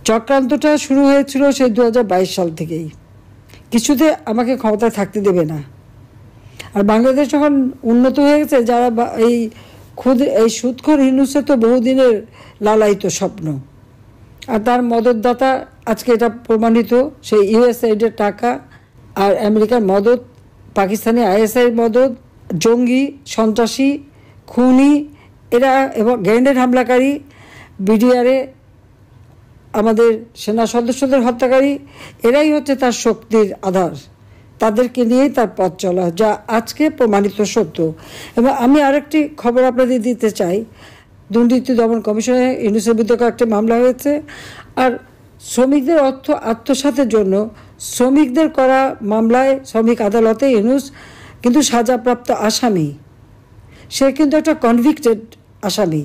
চক্রান্তটা শুরু হয়েছিল সেই 2022 সাল থেকেই। কিছুতে আমাকে ক্ষমতায় থাকতে দেবে না। আর বাংলাদেশ যখন উন্নত হয়ে গেছে, যারা এই সুদখোর ইউনূসের তো বহুদিনের লালায়িত স্বপ্ন, আর তার মদতদাতা আজকে এটা প্রমাণিত। সেই ইউএসএইডের টাকা আর আমেরিকার মদত, পাকিস্তানি আইএসআই মদত, জঙ্গি, সন্ত্রাসী, খুনি এরা এবং গ্রেনেড হামলাকারী, বিডিআরে আমাদের সেনা সদস্যদের হত্যাকারী, এরাই হচ্ছে তার শক্তির আধার। তাদেরকে নিয়েই তার পথ চলা, যা আজকে প্রমাণিত সত্য। এবং আমি আরেকটি খবর আপনাদের দিতে চাই। দুর্নীতি দমন কমিশনে ইউনূসের বিরুদ্ধে একটা মামলা হয়েছে। আর শ্রমিকদের অর্থ আত্মসাতের জন্য শ্রমিকদের করা মামলায় শ্রমিক আদালতে ইউনূস কিন্তু সাজাপ্রাপ্ত আসামি। সে কিন্তু একটা কনভিক্টেড আসামি,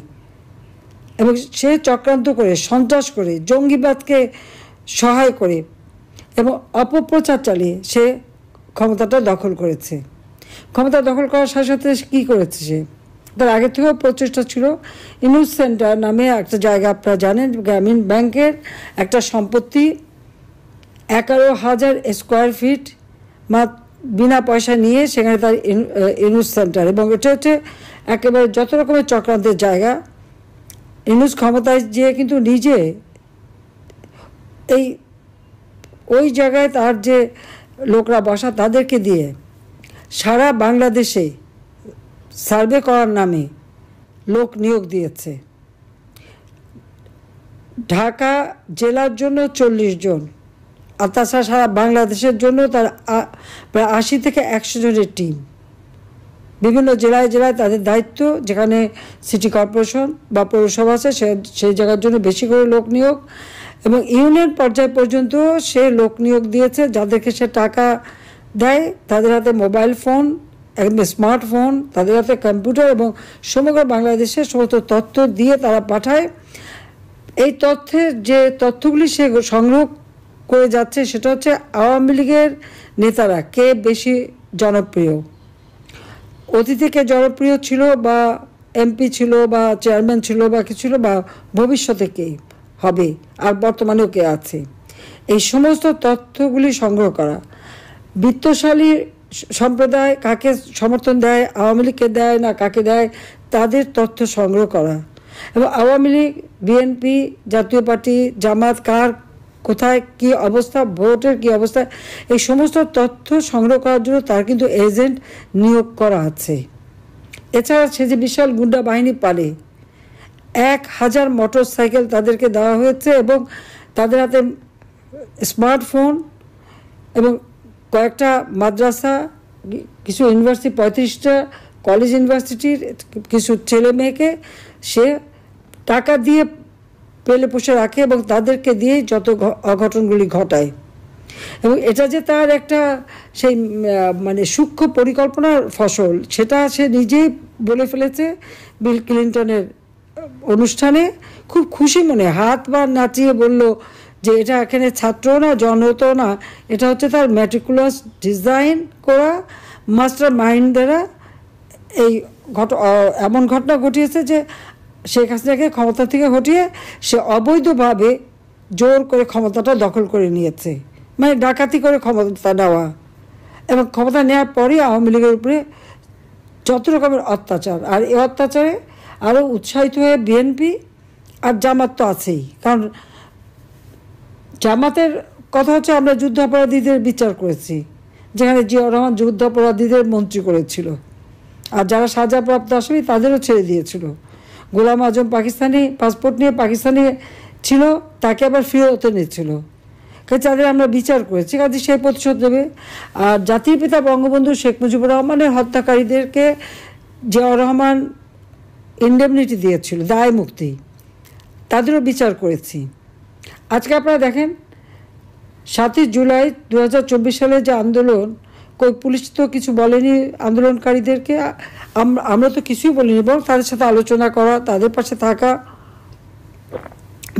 এবং সে চক্রান্ত করে, সন্ত্রাস করে, জঙ্গিবাদকে সহায় করে এবং অপপ্রচার চালিয়ে সে ক্ষমতাটা দখল করেছে। ক্ষমতা দখল করার সাথে সাথে কী করেছে সে? তার আগে থেকেও প্রচেষ্টা ছিল। ইউনূস সেন্টার নামে একটা জায়গা, আপনারা জানেন, গ্রামীণ ব্যাংকের একটা সম্পত্তি, 11,000 স্কোয়ার ফিট বিনা পয়সা নিয়ে সেখানে তার ইউনূস সেন্টার। এবং এটা হচ্ছে একেবারে যত রকমের চক্রান্তের জায়গা। ইউনূস ক্ষমতায় যেয়ে কিন্তু নিজে ওই জায়গায় তার যে লোকরা বসা, তাদেরকে দিয়ে সারা বাংলাদেশে সার্ভে করার নামে লোক নিয়োগ দিয়েছে। ঢাকা জেলার জন্য 40 জন, আর তাছাড়া সারা বাংলাদেশের জন্য তার প্রায় 80 থেকে 100 জনের টিম। বিভিন্ন জেলায় জেলায় তাদের দায়িত্ব। যেখানে সিটি কর্পোরেশন বা পৌরসভা আছে সেই জায়গার জন্য বেশি করে লোক নিয়োগ, এবং ইউনিয়ন পর্যায় পর্যন্ত সে লোক নিয়োগ দিয়েছে। যাদেরকে সে টাকা দেয় তাদের হাতে মোবাইল ফোন, একদম স্মার্টফোন, তাদের হাতে কম্পিউটার, এবং সমগ্র বাংলাদেশের সমস্ত তথ্য দিয়ে তারা পাঠায়। এই তথ্যের যে তথ্যগুলি সে সংগ্রহ করে যাচ্ছে, সেটা হচ্ছে আওয়ামী লীগের নেতারা কে বেশি জনপ্রিয়, অতীতে কে জনপ্রিয় ছিল, বা এমপি ছিল, বা চেয়ারম্যান ছিল, বা কি ছিল, বা ভবিষ্যতে কে হবে, আর বর্তমানেও কে আছে। এই সমস্ত তথ্যগুলি সংগ্রহ করা। বিত্তশালী সম্প্রদায় কাকে সমর্থন দেয়, আওয়ামী লীগকে দেয় না কাকে দেয়, তাদের তথ্য সংগ্রহ করা। এবং আওয়ামী লীগ, বিএনপি, জাতীয় পার্টি, জামাত কার কোথায় কী অবস্থা, ভোটের কী অবস্থা, এই সমস্ত তথ্য সংগ্রহ করার জন্য তার কিন্তু এজেন্ট নিয়োগ করা আছে। এছাড়া সে যে বিশাল গুন্ডা বাহিনী পালে, 1000 মোটরসাইকেল তাদেরকে দেওয়া হয়েছে, এবং তাদের হাতে স্মার্টফোন, এবং কয়েকটা মাদ্রাসা, কিছু ইউনিভার্সিটি, 35টা কলেজ ইউনিভার্সিটির কিছু ছেলে মেয়েকে সে টাকা দিয়ে পেলে পুষে রাখে, এবং তাদেরকে দিয়েই যত অঘটনগুলি ঘটায়। এবং এটা যে তার একটা সেই মানে সূক্ষ্ম পরিকল্পনার ফসল, সেটা সে নিজেই বলে ফেলেছে বিল ক্লিন্টনের অনুষ্ঠানে। খুব খুশি মনে হাত বা নাচিয়ে বলল যে এটা এখানে ছাত্র না, জনত না, এটা হচ্ছে তার ম্যাটিকুলাস ডিজাইন করা মাস্টার মাইন্ড দ্বারা এই এমন ঘটনা ঘটিয়েছে যে শেখ হাসিনাকে ক্ষমতা থেকে হটিয়ে সে অবৈধভাবে জোর করে ক্ষমতাটা দখল করে নিয়েছে। মানে ডাকাতি করে ক্ষমতা নেওয়া, এবং ক্ষমতা নেওয়ার পরই আওয়ামী লীগের উপরে যত রকমের অত্যাচার। আর এই অত্যাচারে আরও উৎসাহিত হয়ে বিএনপি আর জামাত তো আছেই। কারণ জামাতের কথা হচ্ছে, আমরা যুদ্ধাপরাধীদের বিচার করেছি, যেখানে জিয়াউর রহমান যুদ্ধাপরাধীদের মন্ত্রী করেছিল, আর যারা সাজাপ্রাপ্ত আসামি তাদেরও ছেড়ে দিয়েছিল। গোলাম আজম পাকিস্তানি পাসপোর্ট নিয়ে পাকিস্তানি ছিল, তাকে আবার ফেরত এনেছিল। তাদের আমরা বিচার করেছি, কাজে সেই প্রতিশোধ দেবে। আর জাতির পিতা বঙ্গবন্ধু শেখ মুজিবুর রহমানের হত্যাকারীদেরকে জিয়াউর রহমান ইন্ডেমনিটি দিয়েছিল, দায় মুক্তি, তাদেরও বিচার করেছি। আজকে আপনারা দেখেন 7ই জুলাই 2024 সালে যে আন্দোলন, কই পুলিশ তো কিছু বলেনি আন্দোলনকারীদেরকে, আমরা তো কিছুই বলিনি, বরং তাদের সাথে আলোচনা করা, তাদের পাশে থাকা।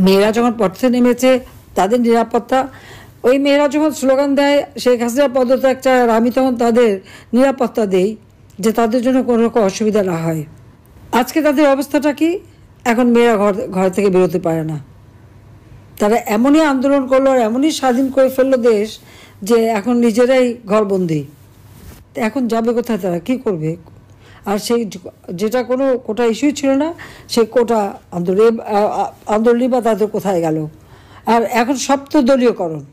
মেয়েরা যখন পথে নেমেছে, তাদের নিরাপত্তা, ওই মেয়েরা যখন স্লোগান দেয় শেখ হাসিনা পদত্যাগ চায়, আর আমি তখন তাদের নিরাপত্তা দেই যে তাদের জন্য কোনো রকম অসুবিধা না হয়। আজকে তাদের অবস্থাটা কি? এখন মেয়েরা ঘর থেকে বেরোতে পারে না, তারা এমনই আন্দোলন করলো আর এমনই স্বাধীন করে ফেললো দেশ যে এখন নিজেরাই ঘরবন্দি। এখন যাবে কোথায়, তারা কী করবে? আর সেই যেটা কোনো কোটা ইস্যুই ছিল না, সেই কোটা আন্দোলনই বা তাদের কোথায় গেল? আর এখন সপ্তদলীয়করণ,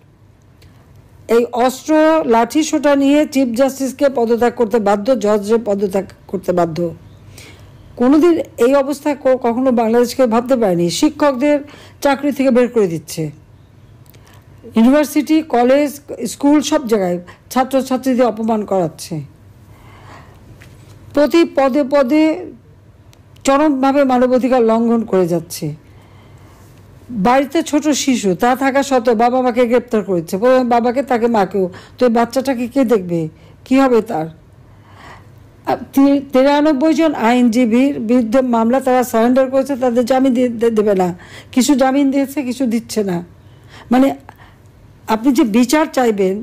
এই অস্ত্র লাঠি সোটা নিয়ে চিফ জাস্টিসকে পদত্যাগ করতে বাধ্য, জজকে পদত্যাগ করতে বাধ্য। কোনোদিন এই অবস্থা কখনো বাংলাদেশকে ভাবতে পারেনি। শিক্ষকদের চাকরি থেকে বের করে দিচ্ছে, ইউনিভার্সিটি, কলেজ, স্কুল সব জায়গায় ছাত্রছাত্রীদের অপমান করাচ্ছে, প্রতি পদে পদে চরমভাবে মানবাধিকার লঙ্ঘন করে যাচ্ছে। বাড়িতে ছোট শিশু তা থাকা সত্ত্বেও বাবা মাকে গ্রেপ্তার করেছে, বাবাকে তাকে মাকেও। তো এই বাচ্চাটাকে কে দেখবে? কি হবে তার? 93 জন আইনজীবীর বিরুদ্ধে মামলা তারা সারেন্ডার করেছে, তাদের জামিন দেবে না। কিছু জামিন দিয়েছে, কিছু দিচ্ছে না। মানে আপনি যে বিচার চাইবেন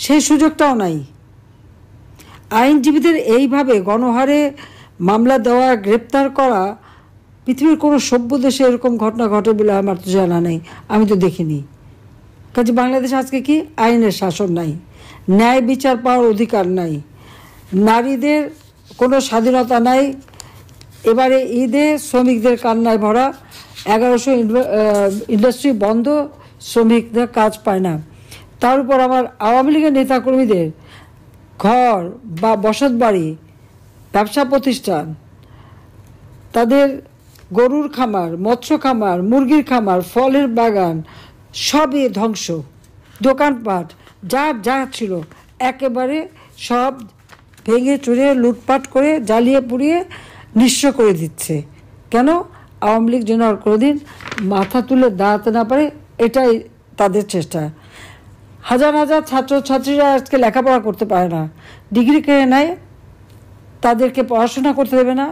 সেই সুযোগটাও নাই। আইনজীবীদের এইভাবে গণহারে মামলা দেওয়া, গ্রেপ্তার করা, পৃথিবীর কোনো সভ্য দেশে এরকম ঘটনা ঘটে বলে আমার তো জানা নেই, আমি তো দেখিনি। কাজে বাংলাদেশ আজকে কি? আইনের শাসন নাই, ন্যায় বিচার পাওয়ার অধিকার নাই, নারীদের কোনো স্বাধীনতা নাই। এবারে ঈদে শ্রমিকদের কান্নায় ভরা, 1100 ইন্ডাস্ট্রি বন্ধ, শ্রমিকদের কাজ পায় না। তার উপর আমার আওয়ামী লীগের নেতাকর্মীদের ঘর বা বসত বাড়ি, ব্যবসা প্রতিষ্ঠান, তাদের গরুর খামার, মৎস্য খামার, মুরগির খামার, ফলের বাগান সবই ধ্বংস। দোকানপাট যা ছিল একেবারে সব ভেঙে চুরে লুটপাট করে জ্বালিয়ে পুড়িয়ে নিঃস্ব করে দিচ্ছে। কেন? আওয়ামী লীগ যেন আর কোনোদিন মাথা তুলে দাঁড়াতে না পারে, এটাই তাদের চেষ্টা। হাজার হাজার ছাত্রছাত্রীরা আজকে লেখাপড়া করতে পারে না, ডিগ্রি কেড়ে নেয়, তাদেরকে পড়াশোনা করতে দেবে না।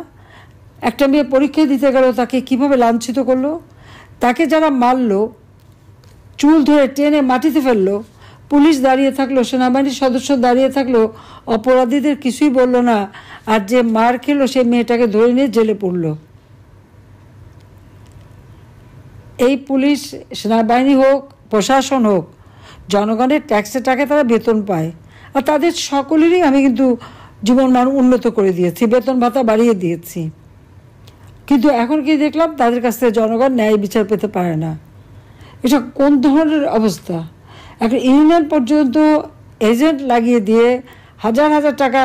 একটা মেয়ে পরীক্ষা দিতে গেল, তাকে কিভাবে লাঞ্ছিত করলো, তাকে যারা মারলো, চুল ধরে টেনে মাটিতে ফেললো, পুলিশ দাঁড়িয়ে থাকলো, সেনাবাহিনীর সদস্য দাঁড়িয়ে থাকলো, অপরাধীদের কিছুই বলল না। আর যে মার খেলো সে মেয়েটাকে ধরে নিয়ে জেলে পড়ল। এই পুলিশ, সেনাবাহিনী হোক, প্রশাসন হোক, জনগণের ট্যাক্সের টাকায় তারা বেতন পায়। আর তাদের সকলেরই আমি কিন্তু জীবন মান উন্নত করে দিয়েছি, বেতন ভাতা বাড়িয়ে দিয়েছি। কিন্তু এখন কি দেখলাম, তাদের কাছ থেকে জনগণ ন্যায় বিচার পেতে পারে না। এটা কোন ধরনের অবস্থা? একটা ইউনিয়ন পর্যন্ত এজেন্ট লাগিয়ে দিয়ে হাজার হাজার টাকা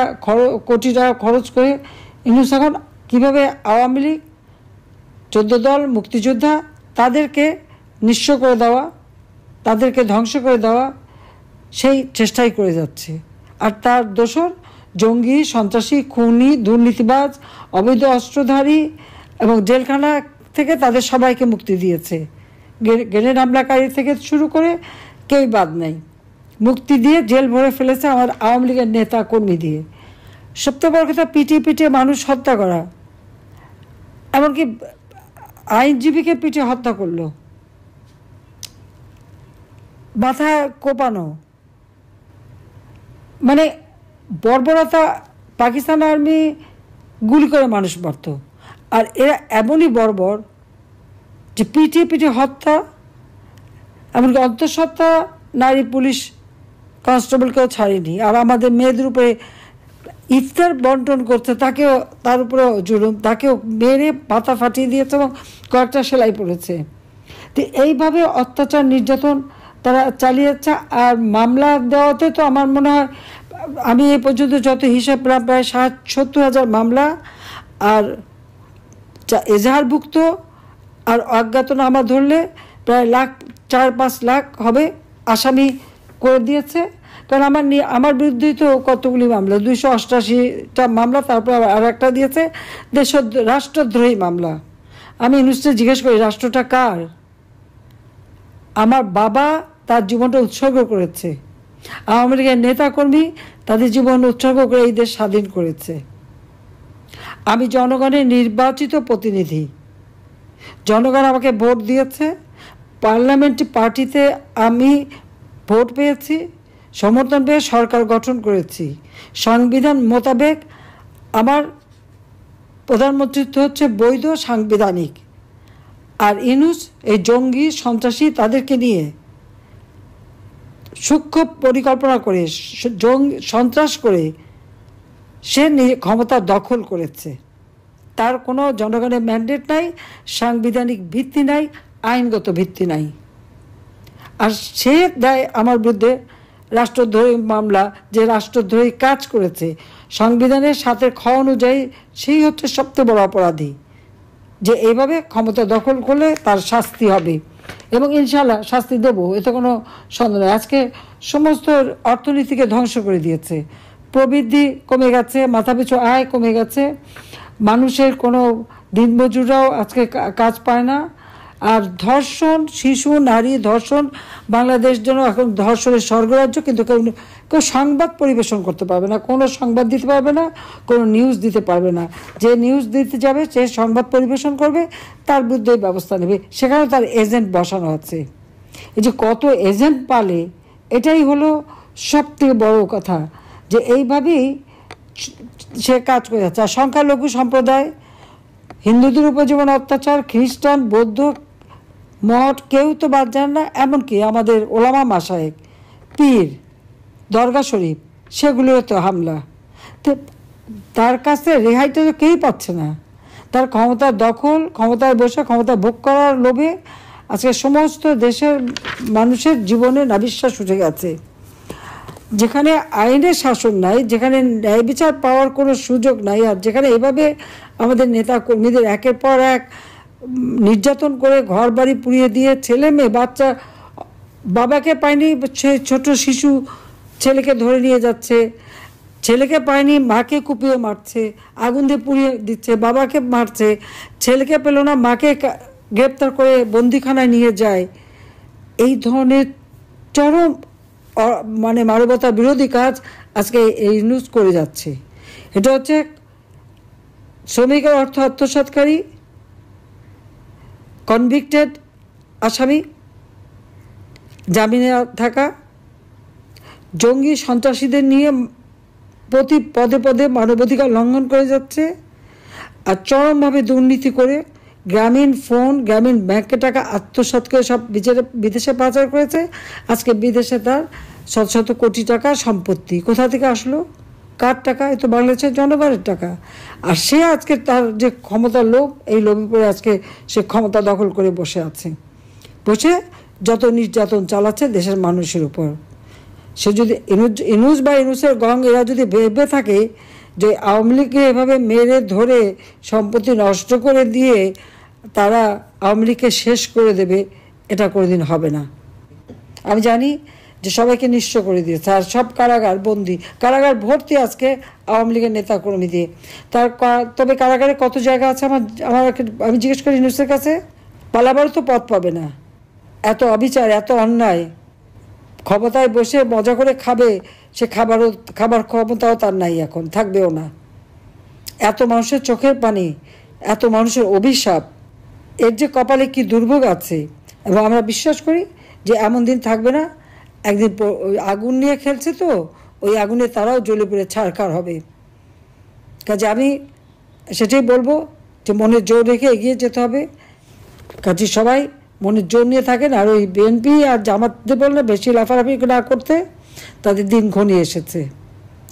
কোটি টাকা খরচ করে ইউনুস এখন কীভাবে আওয়ামী লীগ, 14 দল, মুক্তিযোদ্ধা, তাদেরকে নিঃস্ব করে দেওয়া, তাদেরকে ধ্বংস করে দেওয়া, সেই চেষ্টাই করে যাচ্ছে। আর তার দোসর জঙ্গি, সন্ত্রাসী, খুনি, দুর্নীতিবাজ, অবৈধ অস্ত্রধারী এবং জেলখানা থেকে তাদের সবাইকে মুক্তি দিয়েছে। গ্রেনেড হামলাকারী থেকে শুরু করে কেউই বাদ নেই, মুক্তি দিয়ে জেল ভরে ফেলেছে আমার আওয়ামী লীগের নেতা কর্মী দিয়ে। সবচেয়ে বড় কথা, পিটিয়ে মানুষ হত্যা করা, এমনকি আইনজীবীকে পিটিয়ে হত্যা করলো, মাথা কোপানো, মানে বর্বরতা। পাকিস্তান আর্মি গুলি করে মানুষ মারত, আর এরা এমনই বর্বর যে পিটিয়ে হত্যা, এমনকি অন্তঃসত্ত্বা নারী পুলিশ কনস্টেবলকেও ছাড়েনি। আর আমাদের মেয়েদের উপরে ইফতার বন্টন করতে, তাকেও, তার উপরেও জুলুম, তাকেও মেরে পাতা ফাটিয়ে দিয়েছে এবং কয়েকটা সেলাই পড়েছে। তো এইভাবে অত্যাচার, নির্যাতন তারা চালিয়ে যাচ্ছে। আর মামলা দেওয়াতে তো আমার মনে হয়, আমি এই পর্যন্ত যত হিসাব প্রায় 70,000 মামলা, আর এজাহারভুক্ত আর অজ্ঞাতনামা ধরলে প্রায় 4-5 লাখ হবে আসামি করে দিয়েছে। কারণ আমার বিরুদ্ধেই তো কতগুলি মামলা, 288টা মামলা, তারপর আর একটা দিয়েছে রাষ্ট্রদ্রোহী মামলা। আমি নিশ্চয়ই জিজ্ঞেস করি, রাষ্ট্রটা কার? আমার বাবা তার জীবনটা উৎসর্গ করেছে, আওয়ামী লীগের নেতাকর্মী তাদের জীবন উৎসর্গ করে এই দেশ স্বাধীন করেছে। আমি জনগণের নির্বাচিত প্রতিনিধি, জনগণ আমাকে ভোট দিয়েছে, পার্লামেন্টারি পার্টিতে আমি ভোট পেয়েছি, সমর্থন পেয়ে সরকার গঠন করেছি। সংবিধান মোতাবেক আমার প্রধানমন্ত্রিত্ব হচ্ছে বৈধ, সাংবিধানিক। আর ইউনূস এই জঙ্গি সন্ত্রাসী তাদেরকে নিয়ে সূক্ষ্ম পরিকল্পনা করে সন্ত্রাস করে সে ক্ষমতা দখল করেছে। তার কোনো জনগণের ম্যান্ডেট নাই, সাংবিধানিক ভিত্তি নাই, আইনগত ভিত্তি নাই। আর সে দেয় আমার বিরুদ্ধে রাষ্ট্রদ্রোহী মামলা, যে রাষ্ট্রদ্রোহী কাজ করেছে সংবিধানের 7 খ অনুযায়ী, সেই হচ্ছে সবচেয়ে বড় অপরাধী। যে এইভাবে ক্ষমতা দখল করলে তার শাস্তি হবে, এবং ইনশাল্লাহ শাস্তি দেবো, এতে কোনো সন্দেহ নেই। আজকে সমস্ত অর্থনীতিকে ধ্বংস করে দিয়েছে, প্রবৃদ্ধি কমে গেছে, মাথাপিছু আয় কমে গেছে, মানুষের কোনো দিনমজুররাও আজকে কাজ পায় না। আর ধর্ষণ, শিশু নারী ধর্ষণ, বাংলাদেশ যেন এখন ধর্ষণের স্বর্গরাজ্য, কিন্তু কেউ সংবাদ পরিবেশন করতে পারবে না, কোনো সংবাদ দিতে পারবে না, কোনো নিউজ দিতে পারবে না। যে নিউজ দিতে যাবে, সে সংবাদ পরিবেশন করবে, তার বিরুদ্ধে ব্যবস্থা নেবে। সেখানে তার এজেন্ট বসানো আছে। এই যে কত এজেন্ট পালে, এটাই হলো সবথেকে বড় কথা, যে এইভাবেই সে কাজ করে যাচ্ছে। আর সংখ্যালঘু সম্প্রদায়, হিন্দুদের উপর যেমন অত্যাচার, খ্রিস্টান, বৌদ্ধ, মঠ, কেউ তো বাদ যান না। এমনকি আমাদের ওলামা মাশায়েখ, পীর, দরগা শরীফ, সেগুলোও তো হামলা। তো তার কাছে রেহাইটা তো কেউই পাচ্ছে না। তার ক্ষমতার দখল, ক্ষমতায় বসে ক্ষমতা ভোগ করার লোভে আজকে সমস্ত দেশের মানুষের জীবনে নাবিশ্বাস উঠে গেছে। যেখানে আইনের শাসন নাই, যেখানে ন্যায় বিচার পাওয়ার কোনো সুযোগ নাই, আর যেখানে এভাবে আমাদের নেতা কর্মীদের একের পর এক নির্যাতন করে ঘর বাড়ি পুড়িয়ে দিয়ে, ছেলে মেয়ে বাচ্চা, বাবাকে পায়নি সে ছোট শিশু ছেলেকে ধরে নিয়ে যাচ্ছে, ছেলেকে পায়নি মাকে কুপিয়ে মারছে, আগুন দিয়ে পুড়িয়ে দিচ্ছে, বাবাকে মারছে, ছেলেকে পেল না মাকে গ্রেপ্তার করে বন্দিখানায় নিয়ে যায়। এই ধরনের চরম মানে মানবতা বিরোধী কাজ আজকে এই নিউজ করে যাচ্ছে। এটা হচ্ছে শ্রমিকের অর্থ আত্মসাৎকারী, কনভিক্টেড আসামি, জামিনে থাকা, জঙ্গি সন্ত্রাসীদের নিয়ে প্রতি পদে পদে মানবাধিকার লঙ্ঘন করে যাচ্ছে। আর চরমভাবে দুর্নীতি করে গ্রামীণ ফোন, গ্রামীণ ব্যাংকে টাকা আত্মসাৎ করে সব বিদেশে পাচার করেছে। আজকে বিদেশে তার শত শত কোটি টাকা সম্পত্তি। কোথা থেকে আসলো? কার টাকা? এ তো বাংলাদেশের জনগণের টাকা। আর সে আজকে তার যে ক্ষমতার লোভ, এই লোভে পড়ে আজকে সে ক্ষমতা দখল করে বসে আছে, বসে যত নির্যাতন চালাচ্ছে দেশের মানুষের উপর। সে যদি ইনুস বা ইনুসের গং এরা যদি ভেবে থাকে যে আওয়ামী লীগকে এভাবে মেরে ধরে সম্পত্তি নষ্ট করে দিয়ে তারা আওয়ামী লীগকে শেষ করে দেবে, এটা কোনোদিন হবে না। আমি জানি যে সবাইকে নিঃস্ব করে দিয়েছে, আর সব কারাগার বন্দি, কারাগার ভর্তি আজকে আওয়ামী লীগের নেতাকর্মী দিয়ে। তবে কারাগারে কত জায়গা আছে আমি জিজ্ঞেস করি ইউনূসের কাছে, পালাবারও তো পথ পাবে না। এত অবিচার, এত অন্যায়, ক্ষমতায় বসে মজা করে খাবে, সে খাবার ক্ষমতাও তার নাই, এখন থাকবেও না। এত মানুষের চোখের পানি, এত মানুষের অভিশাপ, এর যে কপালে কি দুর্ভোগ আছে। এবং আমরা বিশ্বাস করি যে এমন দিন থাকবে না। একদিন আগুন নিয়ে খেলছে, তো ওই আগুনে তারাও জ্বলে পড়ে ছারখার হবে। কাজে আমি সেটাই বলবো যে মনের জোর রেখে এগিয়ে যেতে হবে। কাজে সবাই মনের জোর নিয়ে থাকেন। আর ওই বিএনপি আর জামাতদের বললে বেশি লাফালাফি না করতে, তাদের দিন ঘনিয়ে এসেছে।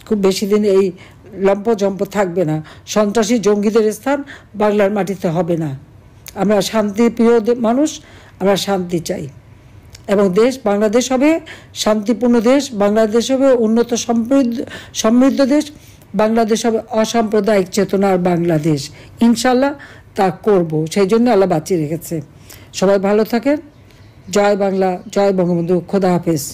খুব বেশি দিন এই লম্পজম্প থাকবে না। সন্ত্রাসী জঙ্গিদের স্থান বাংলার মাটিতে হবে না। আমরা শান্তিপ্রিয় মানুষ, আমরা শান্তি চাই, এবং বাংলাদেশ হবে শান্তিপূর্ণ দেশ, বাংলাদেশ হবে উন্নত সমৃদ্ধ দেশ, বাংলাদেশ হবে অসাম্প্রদায়িক চেতনার বাংলাদেশ। ইনশাল্লাহ তা করব, সেই জন্য আল্লাহ বাঁচিয়ে রেখেছে। সবাই ভালো থাকেন। জয় বাংলা, জয় বঙ্গবন্ধু, খোদা হাফেজ।